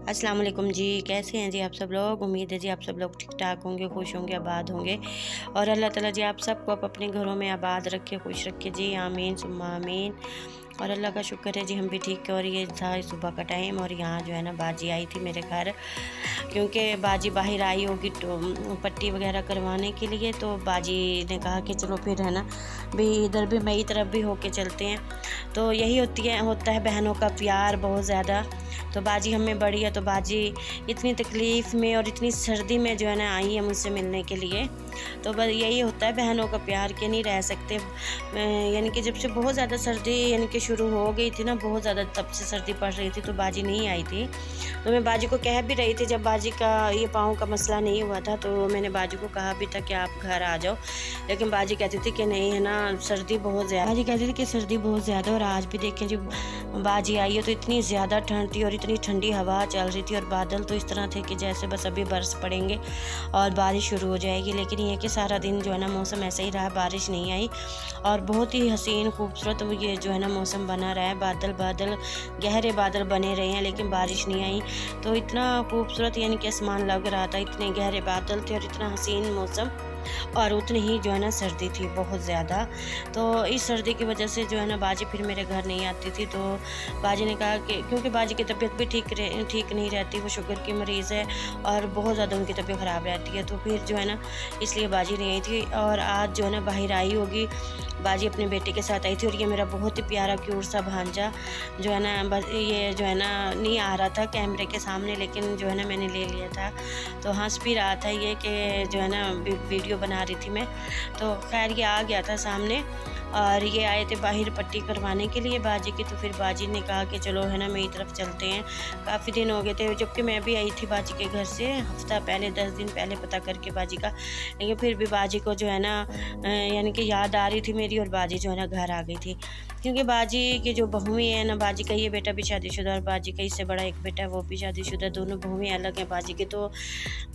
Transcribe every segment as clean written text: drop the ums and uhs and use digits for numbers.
अस्सलाम वालेकुम जी। कैसे हैं जी आप सब लोग। उम्मीद है जी आप सब लोग ठीक ठाक होंगे, खुश होंगे, आबाद होंगे और अल्लाह ताला जी आप सबको अपने घरों में आबाद रखे, खुश रखे जी। आमीन सुम्मा आमीन। और अल्लाह का शुक्र है जी हम भी ठीक है। और ये था सुबह का टाइम और यहाँ जो है ना बाजी आई थी मेरे घर, क्योंकि बाजी बाहर आई होगी तो पट्टी वगैरह करवाने के लिए। तो बाजी ने कहा कि चलो फिर है ना भी इधर भी मई तरफ भी होके चलते हैं। तो यही होता है बहनों का प्यार बहुत ज़्यादा। तो बाजी हमें बड़ी है, तो बाजी इतनी तकलीफ़ में और इतनी सर्दी में जो है ना आई है मुझसे मिलने के लिए। तो बस यही होता है बहनों का प्यार के नहीं रह सकते। यानी कि जब से बहुत ज़्यादा सर्दी यानी कि शुरू हो गई थी ना, बहुत ज़्यादा तब से सर्दी पड़ रही थी, तो बाजी नहीं आई थी। तो मैं बाजी को कह भी रही थी, जब बाजी का ये पाँव का मसला नहीं हुआ था तो मैंने बाजी को कहा भी था कि आप घर आ जाओ, लेकिन बाजी कहती थी कि नहीं है ना सर्दी बहुत ज़्यादा। बाजी कहती थी कि सर्दी बहुत ज़्यादा। और आज भी देखें जब बाजी आई है तो इतनी ज़्यादा ठंड थी और इतनी ठंडी हवा चल रही थी और बादल तो इस तरह थे कि जैसे बस अभी बरस पड़ेंगे और बारिश शुरू हो जाएगी। लेकिन ये कि सारा दिन जो है ना मौसम ऐसे ही रहा, बारिश नहीं आई और बहुत ही हसीन खूबसूरत ये जो है ना मौसम बना रहा है। बादल गहरे बादल बने रहे हैं लेकिन बारिश नहीं आई। तो इतना खूबसूरत यानी कि आसमान लग रहा था, इतने गहरे बादल थे और इतना हसीन मौसम, और उतनी ही जो है ना सर्दी थी बहुत ज़्यादा। तो इस सर्दी की वजह से जो है ना बाजी फिर मेरे घर नहीं आती थी। तो बाजी ने कहा कि क्योंकि बाजी की तबीयत भी ठीक नहीं रहती, वो शुगर की मरीज़ है और बहुत ज़्यादा उनकी तबीयत ख़राब रहती है, तो फिर जो है ना इसलिए बाजी नहीं आई थी। और आज जो है ना बाहर आई होगी, बाजी अपने बेटे के साथ आई थी। और ये मेरा बहुत ही प्यारा क्यूट सा भांजा जो है ना बस ये जो है ना नहीं आ रहा था कैमरे के सामने, लेकिन जो है ना मैंने ले लिया था। तो हंस भी रहा था ये कि जो है ना वीडियो बना रही थी मैं, तो खैर ये आ गया था सामने और ये आए थे बाहर पट्टी करवाने के लिए बाजी की। तो फिर बाजी ने कहा कि चलो है ना मेरी तरफ चलते हैं। काफ़ी दिन हो गए थे, जबकि मैं भी आई थी बाजी के घर से हफ्ता पहले, 10 दिन पहले पता करके बाजी का। लेकिन फिर भी बाजी को जो है ना यानी कि याद आ रही थी मेरी और बाजी जो है ना घर आ गई थी। क्योंकि बाजी की जो बहुएँ हैं ना, बाजी का ये बेटा भी शादीशुदा और बाजी का इससे बड़ा एक बेटा है वो भी शादीशुदा, दोनों बहुएँ अलग हैं बाजी की। तो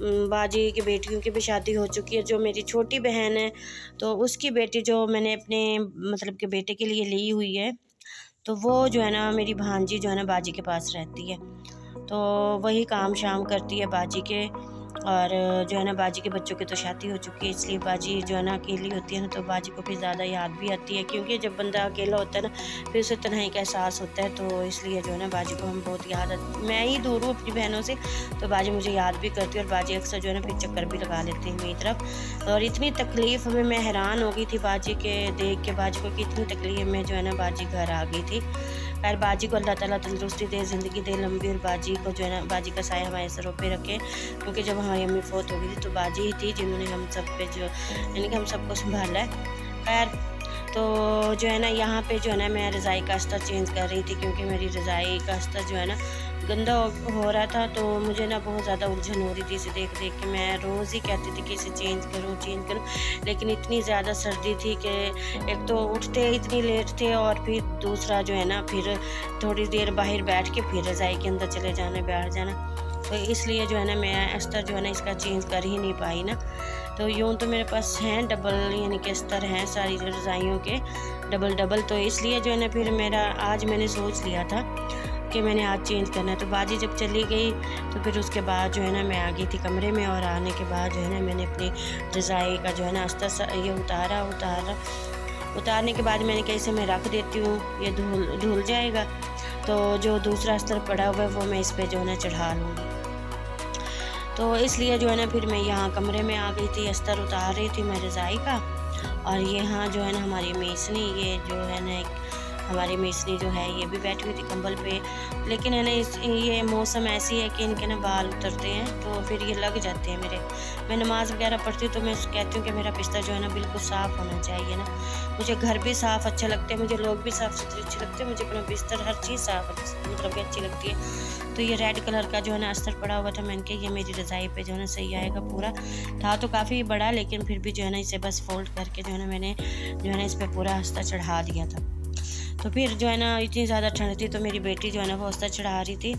बाजी की बेटियों की भी शादी हो चुकी है। जो मेरी छोटी बहन है तो उसकी बेटी जो मैंने अपने मतलब के बेटे के लिए ली हुई है, तो वो जो है ना मेरी भांजी जो है ना बाजी के पास रहती है। तो वही काम शाम करती है बाजी के। और जो है ना बाजी के बच्चों की तो शादी हो चुकी है, इसलिए बाजी जो है ना अकेली होती है ना, तो बाजी को फिर ज़्यादा याद भी आती है। क्योंकि जब बंदा अकेला होता है ना फिर उसे तन्हाई का एहसास होता है, तो इसलिए जो है ना बाजी को हम बहुत याद आती। मैं ही दूर हूँ अपनी बहनों से, तो बाजी मुझे याद भी करती है और बाजी अक्सर जो है ना फिर चक्कर भी लगा लेती है मेरी तरफ। और इतनी तकलीफ़ में मैं हैरान हो गई थी बाजी के देख के बाजी को कि इतनी तकलीफ़ में जो है ना बाजी घर आ गई थी। खैर बाजी को अल्लाह ताला तंदुरुस्ती दे, ज़िंदगी दे लंबी, और बाजी को जो है ना बाजी का साया हमारे सरों पे रखे। क्योंकि जब हमारी अम्मी फौत हो गई थी तो बाजी ही थी जिन्होंने हम सब पे जो यानी कि हम सबको संभाला है। खैर तो जो है ना यहाँ पे जो है ना मैं रज़ाई का अस्तर चेंज कर रही थी, क्योंकि मेरी रज़ाई का अस्तर जो है ना गंदा हो रहा था। तो मुझे ना बहुत ज़्यादा उलझन हो रही थी इसे देख देख के। मैं रोज़ ही कहती थी कि इसे चेंज करूँ, लेकिन इतनी ज़्यादा सर्दी थी कि एक तो उठते इतनी लेट थे और फिर दूसरा जो है ना फिर थोड़ी देर बाहर बैठ के फिर रज़ाई के अंदर चले जाना, बैठ जाना। तो इसलिए जो है ना मैं अस्तर जो है ना इसका चेंज कर ही नहीं पाई ना। तो यूँ तो मेरे पास हैं डबल यानी कि अस्तर हैं सारी रज़ाइयों के डबल, तो इसलिए जो है ना फिर मेरा आज मैंने सोच लिया था कि मैंने आज चेंज करना है। तो बाजी जब चली गई तो फिर उसके बाद जो है ना मैं आ गई थी कमरे में, और आने के बाद जो है ना मैंने अपनी रज़ाई का जो है ना अस्तर ये उतारने के बाद मैंने कहा इसे मैं रख देती हूँ, ये धुल जाएगा। तो जो दूसरा अस्तर पड़ा हुआ है वो मैं इस पर जो है ना चढ़ा लूँगी। तो इसलिए जो है ना फिर मैं यहाँ कमरे में आ गई थी, अस्तर उतार रही थी मैं रज़ाई का। और यहाँ जो है ना हमारी मेसनी, ये जो है ना हमारी मेसनी जो है ये भी बैठी हुई थी कंबल पे। लेकिन है ना ये मौसम ऐसी है कि इनके ना बाल उतरते हैं तो फिर ये लग जाते हैं मेरे। मैं नमाज़ वगैरह पढ़ती हूँ तो मैं कहती हूँ कि मेरा बिस्तर जो है ना बिल्कुल साफ़ होना चाहिए ना। मुझे घर भी साफ़ अच्छा लगता है, मुझे लोग भी साफ़ सुथरे अच्छे लगते हैं, मुझे अपना बिस्तर हर चीज़ साफ़ मतलब कि अच्छी लगती है। तो ये रेड कलर का जो है ना अस्तर पड़ा हुआ था, मैंने कहा ये मेरी रज़ाई पे जो है ना सही आएगा। पूरा था तो काफ़ी बड़ा, लेकिन फिर भी जो है ना इसे बस फोल्ड करके जो है ना मैंने जो है ना इस पर पूरा अस्तर चढ़ा दिया था। तो फिर जो है ना इतनी ज़्यादा ठंड थी तो मेरी बेटी जो है ना वो अस्तर चढ़ा रही थी।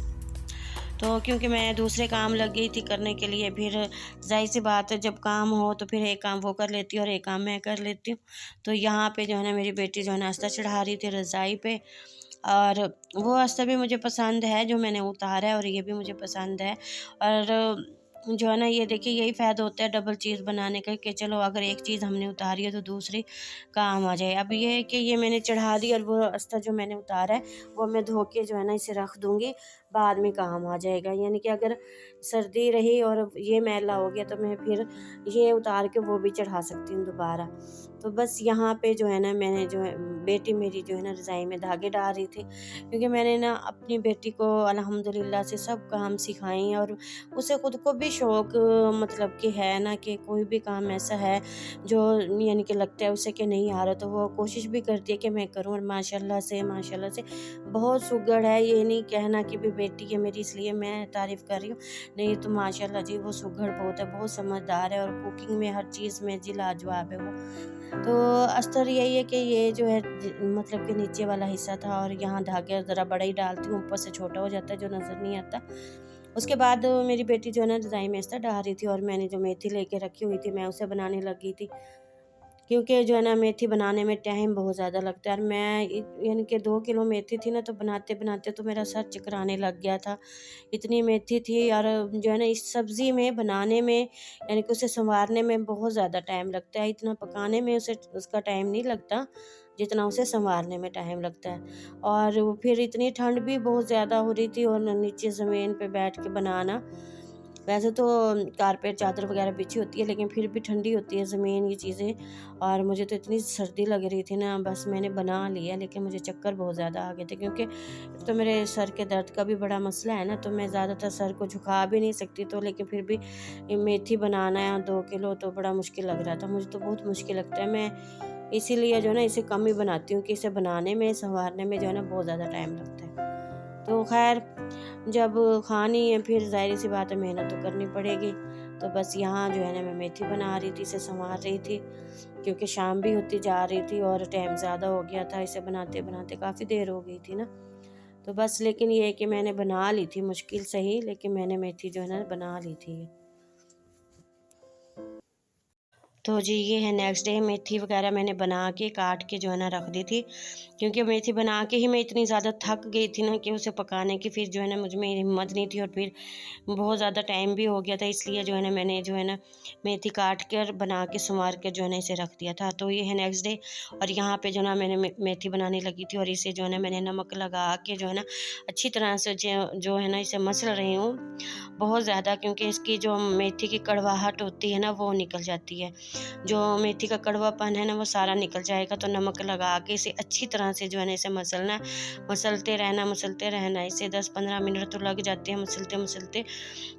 तो क्योंकि मैं दूसरे काम लग गई थी करने के लिए, फिर ज़ाहिर सी बात है जब काम हो तो फिर एक काम वो कर लेती है और एक काम मैं कर लेती हूँ। तो यहाँ पे जो है ना मेरी बेटी जो है ना अस्तर चढ़ा रही थी रज़ाई पे। और वो अस्तर भी मुझे पसंद है जो मैंने उतारा है, और ये भी मुझे पसंद है। और जो है ना, ये देखिए यही फ़ायदा होता है डबल चीज़ बनाने का कि चलो अगर एक चीज़ हमने उतारी है तो दूसरी काम आ जाए। अब ये है कि ये मैंने चढ़ा दी, और वो अस्तर जो मैंने उतारा है वो मैं धो के जो है ना इसे रख दूँगी, बाद में काम आ जाएगा। यानी कि अगर सर्दी रही और ये मैला हो गया तो मैं फिर ये उतार के वो भी चढ़ा सकती हूँ दोबारा। तो बस यहाँ पे जो है ना, मैंने जो है बेटी मेरी जो है ना रज़ाई में धागे डाल रही थी, क्योंकि मैंने ना अपनी बेटी को अल्हम्दुलिल्लाह से सब काम सिखाए हैं, और उसे खुद को भी शौक़ मतलब कि है ना कि कोई भी काम ऐसा है जो यानी कि लगता है उसे कि नहीं आ रहा, तो वो कोशिश भी करती है कि मैं करूँ। और माशाल्लाह से बहुत सुघड़ है। ये नहीं कहना कि भी बेटी है मेरी इसलिए मैं तारीफ़ कर रही हूँ, नहीं तो माशाल्लाह जी वो सुघड़ बहुत है, बहुत समझदार है, और कुकिंग में हर चीज़ में जी लाजवाब है वो। तो अस्तर यही है कि ये जो है मतलब कि नीचे वाला हिस्सा था, और यहाँ धागे ज़रा बड़ा ही डालती हूँ, ऊपर से छोटा हो जाता है जो नज़र नहीं आता। उसके बाद मेरी बेटी जो है ना रज़ाई में अस्तर डाल रही थी, और मैंने जो मेथी लेके रखी हुई थी मैं उसे बनाने लगी थी, क्योंकि जो है ना मेथी बनाने में टाइम बहुत ज़्यादा लगता है। और मैं यानी कि 2 किलो मेथी थी ना, तो बनाते-बनाते तो मेरा सर चकराने लग गया था, इतनी मेथी थी। और जो है ना इस सब्ज़ी में बनाने में यानी कि उसे सँवारने में बहुत ज़्यादा टाइम लगता है, इतना पकाने में उसे उसका टाइम नहीं लगता जितना उसे सँवारने में टाइम लगता है। और वो फिर इतनी ठंड भी बहुत ज़्यादा हो रही थी, और नीचे ज़मीन पे बैठ के बनाना, वैसे तो कारपेट चादर वगैरह बिछी होती है, लेकिन फिर भी ठंडी होती है ज़मीन, ये चीज़ें। और मुझे तो इतनी सर्दी लग रही थी ना, बस मैंने बना लिया, लेकिन मुझे चक्कर बहुत ज़्यादा आ गए थे, क्योंकि तो मेरे सर के दर्द का भी बड़ा मसला है ना, तो मैं ज़्यादातर सर को झुका भी नहीं सकती, तो लेकिन फिर भी ये मेथी बनाना है 2 किलो तो बड़ा मुश्किल लग रहा था, मुझे तो बहुत मुश्किल लगता है। मैं इसीलिए जो है ना इसे कम ही बनाती हूँ कि इसे बनाने में, सँवारने में जो है ना बहुत ज़्यादा टाइम लगता है। तो ख़ैर जब खानी है फिर ज़ाहिर-सी बात है मेहनत तो करनी पड़ेगी। तो बस यहाँ जो है ना मैं मेथी बना रही थी, इसे सँवार रही थी, क्योंकि शाम भी होती जा रही थी और टाइम ज़्यादा हो गया था, इसे बनाते-बनाते काफ़ी देर हो गई थी ना। तो बस लेकिन ये है कि मैंने बना ली थी, मुश्किल सही, लेकिन मैंने मेथी जो है ना बना ली थी। तो जी ये है नेक्स्ट डे, मेथी वगैरह मैंने बना के काट के जो है ना रख दी थी, क्योंकि मेथी बना के ही मैं इतनी ज़्यादा थक गई थी ना कि उसे पकाने की फिर जो है ना मुझ में हिम्मत नहीं थी, और फिर बहुत ज़्यादा टाइम भी हो गया था, इसलिए जो है ना मैंने जो है ना मेथी काट कर बना के संवार के जो है ना इसे रख दिया था। तो ये है नेक्स्ट डे, और यहाँ पे जो ना मैंने मेथी बनाने लगी थी, और इसे जो है ना मैंने नमक लगा के जो है ना अच्छी तरह से जो है ना इसे मसल रही हूँ बहुत ज़्यादा, क्योंकि इसकी जो मेथी की कड़वाहट होती है ना वो निकल जाती है, जो मेथी का कड़वापन है ना वो सारा निकल जाएगा। तो नमक लगा के इसे अच्छी तरह से जो है ना इसे मसलना है, मसलते रहना, इसे 10-15 मिनट तो लग जाते हैं मसलते-मसलते,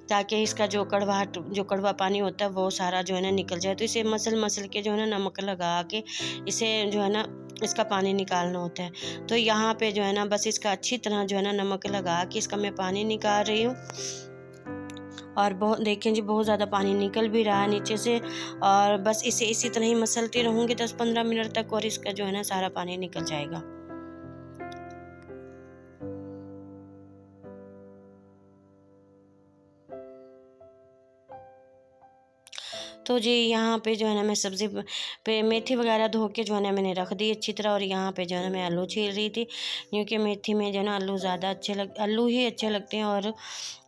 ताकि इसका जो कड़वाहट, जो कड़वा पानी होता है वो सारा जो है ना निकल जाए। तो इसे मसल के जो है ना नमक लगा के इसे जो है ना इसका पानी निकालना होता है। तो यहाँ पे जो है ना बस इसका अच्छी तरह जो है ना नमक लगा के इसका मैं पानी निकाल रही हूँ, और बहुत देखें जी बहुत ज़्यादा पानी निकल भी रहा है नीचे से, और बस इसे इसी तरह ही मसलती रहूँगी 10-15 मिनट तक, और इसका जो है ना सारा पानी निकल जाएगा। तो जी यहाँ पे जो है ना मैं सब्ज़ी पे मेथी वगैरह धो के जो है ना मैंने रख दी अच्छी तरह, और यहाँ पे जो है ना मैं आलू छील रही थी, क्योंकि मेथी में जो है ना आलू ही अच्छे लगते हैं, और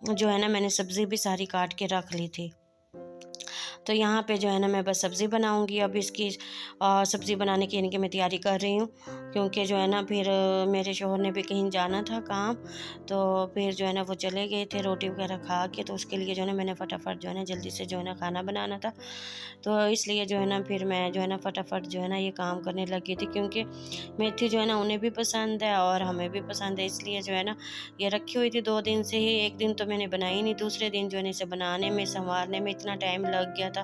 जो है ना मैंने सब्ज़ी भी सारी काट के रख ली थी। तो यहाँ पे जो है ना मैं बस सब्ज़ी बनाऊँगी अब इसकी, सब्ज़ी बनाने की यानी कि मैं तैयारी कर रही हूँ, क्योंकि जो है ना फिर मेरे शौहर ने भी कहीं जाना था काम, तो फिर जो है ना वो चले गए थे रोटी वगैरह खा के, तो उसके लिए जो है ना मैंने फटाफट जो है ना जल्दी से जो है ना खाना बनाना था, तो इसलिए जो है ना फिर मैं जो है ना फटाफट जो है ना ये काम करने लगी थी, क्योंकि मेथी जो है ना उन्हें भी पसंद है और हमें भी पसंद है, इसलिए जो है ना ये रखी हुई थी 2 दिन से ही। एक दिन तो मैंने बनाई नहीं, दूसरे दिन जो है ना इसे बनाने में, संवारने में इतना टाइम लग गया था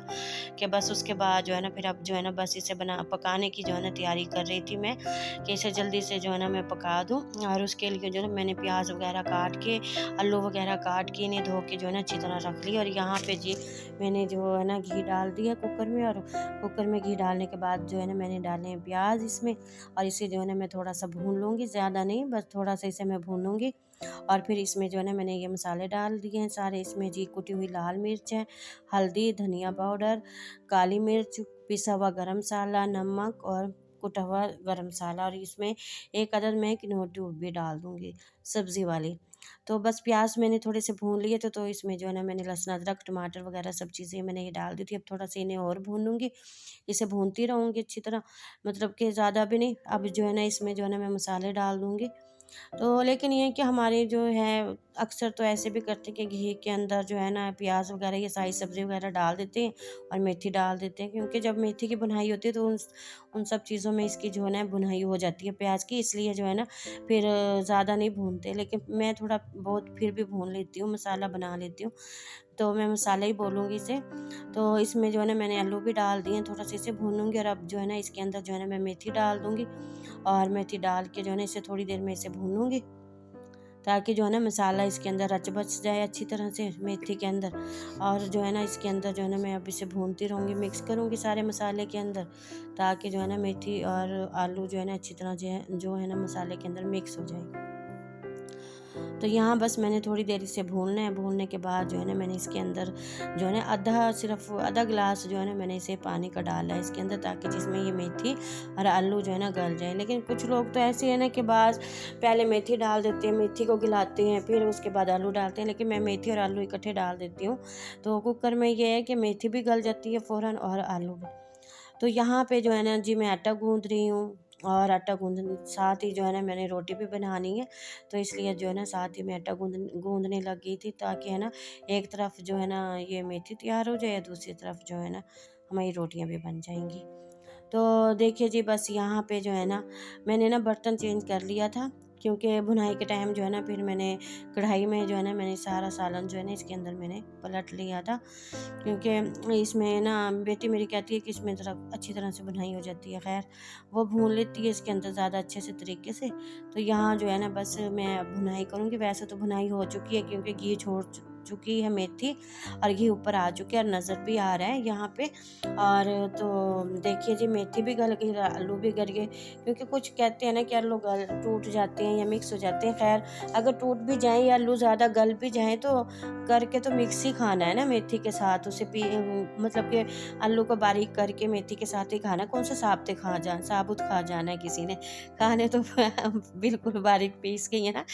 कि बस उसके बाद जो है ना फिर अब जो है ना बस इसे पकाने की जो है ना तैयारी कर रही थी मैं, कि इसे जल्दी से जो है ना मैं पका दूँ। और उसके लिए जो है ना मैंने प्याज वगैरह काट के, आलू वगैरह काट के, इन्हें धो के जो है ना अच्छी तरह रख ली। और यहाँ पे जी मैंने जो है ना घी डाल दिया कुकर में, और कुकर में घी डालने के बाद जो है ना मैंने डाले हैं प्याज इसमें, और इसे जो है ना मैं थोड़ा सा भून लूँगी, ज़्यादा नहीं, बस थोड़ा सा इसे मैं भून लूँगी। और फिर इसमें जो है ना मैंने ये मसाले डाल दिए हैं सारे, इसमें जी कुटी हुई लाल मिर्च है, हल्दी, धनिया पाउडर, काली मिर्च, पिसा हुआ गरम मसाला, नमक और कुटा हुआ गरम मसाला, और इसमें एक अदद मैं किनोर ट्यूब भी डाल दूँगी सब्ज़ी वाली। तो बस प्याज मैंने थोड़े से भून लिए थे, तो इसमें जो है ना मैंने लहसुन अदरक टमाटर वगैरह सब चीज़ें मैंने ये डाल दी थी। अब थोड़ा सा इन्हें और भूनूँगी, इसे भूनती रहूँगी अच्छी तरह, मतलब कि ज़्यादा भी नहीं। अब जो है ना इसमें जो है ना मैं मसाले डाल दूँगी। तो लेकिन ये है कि हमारे जो है अक्सर तो ऐसे भी करते हैं कि घी के अंदर जो है ना प्याज वगैरह ये सारी सब्ज़ी वगैरह डाल देते हैं और मेथी डाल देते हैं, क्योंकि जब मेथी की भुनाई होती है तो उन सब चीज़ों में इसकी जो है ना भुनाई हो जाती है प्याज की, इसलिए जो है ना फिर ज़्यादा नहीं भूनते। लेकिन मैं थोड़ा बहुत फिर भी भून लेती हूँ, मसाला बना लेती हूँ, तो मैं मसाला ही बोलूँगी इसे। तो इसमें जो है ना मैंने आलू भी डाल दिए, थोड़ा सा इसे भूनूँगी, और अब जो है ना इसके अंदर जो है ना मैं मेथी डाल दूँगी, और मेथी डाल के जो है ना इसे थोड़ी देर में इसे भूनूँगी, ताकि जो है ना मसाला इसके अंदर रच बच जाए अच्छी तरह से मेथी के अंदर। और जो है ना इसके अंदर जो है ना मैं अब इसे भूनती रहूँगी, मिक्स करूँगी सारे मसाले के अंदर, ताकि जो है ना मेथी और आलू जो है ना अच्छी तरह जो है ना मसाले के अंदर मिक्स हो जाए। तो यहाँ बस मैंने थोड़ी देर इसे भूनना है। भूनने के बाद जो है ना मैंने इसके अंदर जो है ना सिर्फ आधा गिलास जो है ना मैंने इसे पानी का डाला है इसके अंदर, ताकि जिसमें ये मेथी और आलू जो है ना गल जाए। लेकिन कुछ लोग तो ऐसे है ना कि पहले मेथी डाल देते हैं, मेथी को गिलाते हैं, फिर उसके बाद आलू डालते हैं, लेकिन मैं मेथी और आलू इकट्ठे डाल देती हूँ। तो कुकर में ये है कि मेथी भी गल जाती है फ़ौरन और आलू भी। तो यहाँ पे जो है ना जी मैं आटा गूँध रही हूँ, और आटा गूँधने साथ ही जो है ना मैंने रोटी भी बनानी है, तो इसलिए जो है ना साथ ही मैं आटा गूँधने लग गई थी, ताकि है ना एक तरफ जो है ना ये मेथी तैयार हो जाए, दूसरी तरफ जो है ना हमारी रोटियां भी बन जाएंगी। तो देखिए जी बस यहाँ पे जो है ना मैंने ना बर्तन चेंज कर लिया था, क्योंकि भुनाई के टाइम जो है ना फिर मैंने कढ़ाई में जो है ना मैंने सारा सालन जो है ना इसके अंदर मैंने पलट लिया था, क्योंकि इसमें ना बेटी मेरी कहती है कि इसमें ज़रा अच्छी तरह से भुनाई हो जाती है। खैर वो भून लेती है इसके अंदर ज़्यादा अच्छे से तरीके से। तो यहाँ जो है ना बस मैं अब भुनाई करूँगी। वैसे तो भुनाई हो चुकी है, क्योंकि घी छोड़ चुकी है मेथी, और घी ऊपर आ चुके हैं और नज़र भी आ रहा है यहाँ पे। और तो देखिए जी मेथी भी गल गई, आलू भी गल गए, क्योंकि कुछ कहते हैं ना कि आलू टूट जाते हैं या मिक्स हो जाते हैं। खैर अगर टूट भी जाएँ या आलू ज़्यादा गल भी जाएँ, तो करके तो मिक्स ही खाना है ना मेथी के साथ, उसे मतलब कि आलू को बारीक करके मेथी के साथ ही खाना। कौन सा साबुत खा जाना है किसी ने, खाने तो बिल्कुल बारीक पीस के है ना।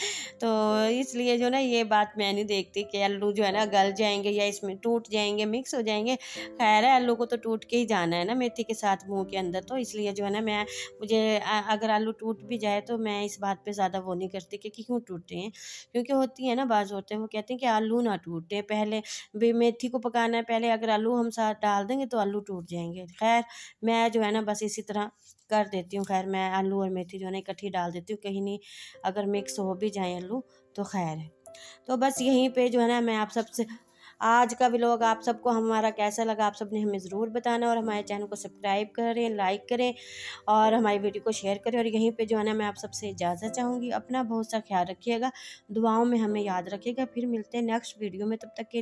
तो इसलिए जो ना ये बात मैं नहीं देखती कि आलू जो है ना गल जाएंगे या इसमें टूट जाएंगे, मिक्स हो जाएंगे। खैर है आलू को तो टूट के ही जाना है ना मेथी के साथ मुंह के अंदर, तो इसलिए जो है ना मुझे अगर आलू टूट भी जाए तो मैं इस बात पे ज़्यादा वो नहीं करती कि क्यों टूटे हैं, क्योंकि होती है ना बाज़ होते हैं वो कहते हैं कि आलू ना टूटे, पहले भी मेथी को पकाना है पहले, अगर आलू हम साथ डाल देंगे तो आलू टूट जाएंगे। खैर मैं जो है ना बस इसी तरह कर देती हूँ। खैर मैं आलू और मेथी जो है ना इकट्ठी डाल देती हूँ, कहीं नहीं अगर मिक्स हो भी जाए आलू तो खैर है। तो बस यहीं पे जो है ना मैं आप सबसे आज का व्लॉग आप सबको हमारा कैसा लगा, आप सब ने हमें ज़रूर बताना, और हमारे चैनल को सब्सक्राइब करें, लाइक करें, और हमारी वीडियो को शेयर करें। और यहीं पे जो है ना मैं आप सबसे इजाज़त चाहूँगी। अपना बहुत सा ख्याल रखिएगा, दुआओं में हमें याद रखिएगा। फिर मिलते हैं नेक्स्ट वीडियो में, तब तक के